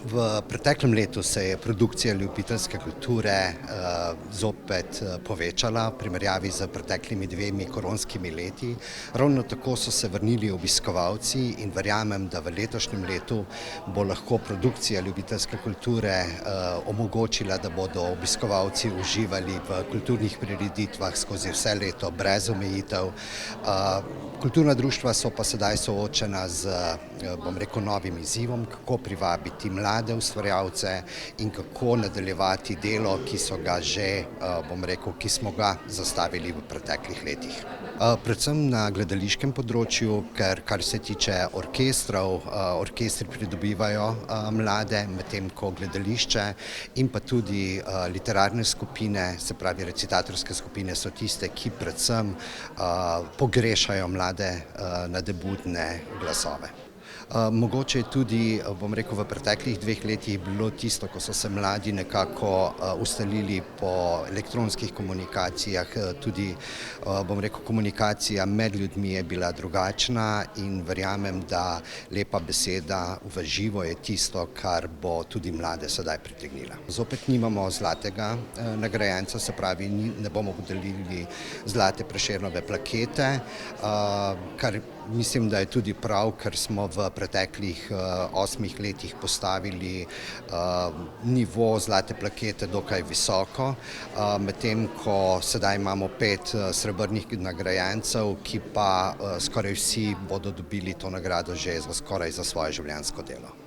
V preteklem letu se je produkcija ljubiteljske kulture zopet povečala v primerjavi z preteklimi dvemi koronskimi leti. Ravno tako so se vrnili obiskovalci in verjamem, da v letošnjem letu bo lahko produkcija ljubiteljske kulture omogočila, da bodo obiskovalci uživali v kulturnih prireditvah skozi vse leto brez omejitev. Kulturna društva so pa sedaj soočena z, novim izzivom, kako privabiti mlade ustvarjalce in kako nadaljevati delo, ki so ga že, ki smo ga zastavili v preteklih letih. Predvsem na gledališkem področju, ker kar se tiče orkestrov, orkestri pridobivajo mlade, medtem ko gledališče in pa tudi literarne skupine, se pravi recitatorske skupine, so tiste, ki predvsem pogrešajo mlade nadebudne glasove. Mogoče je tudi, v preteklih 2 letih bilo tisto, ko so se mladi nekako ustalili po elektronskih komunikacijah, tudi, komunikacija med ljudmi je bila drugačna in verjamem, da lepa beseda v živo je tisto, kar bo tudi mlade sedaj pritegnila. Zopet nimamo zlatega nagrajenca, se pravi, ne bomo podelili zlate Prešernove plakete, kar mislim, da je tudi prav, ker smo v preteklih 8 letih postavili nivo zlate plakete dokaj visoko, medtem ko sedaj imamo 5 srebrnih nagrajencev, ki pa skoraj vsi bodo dobili to nagrado že skoraj za svoje življenjsko delo.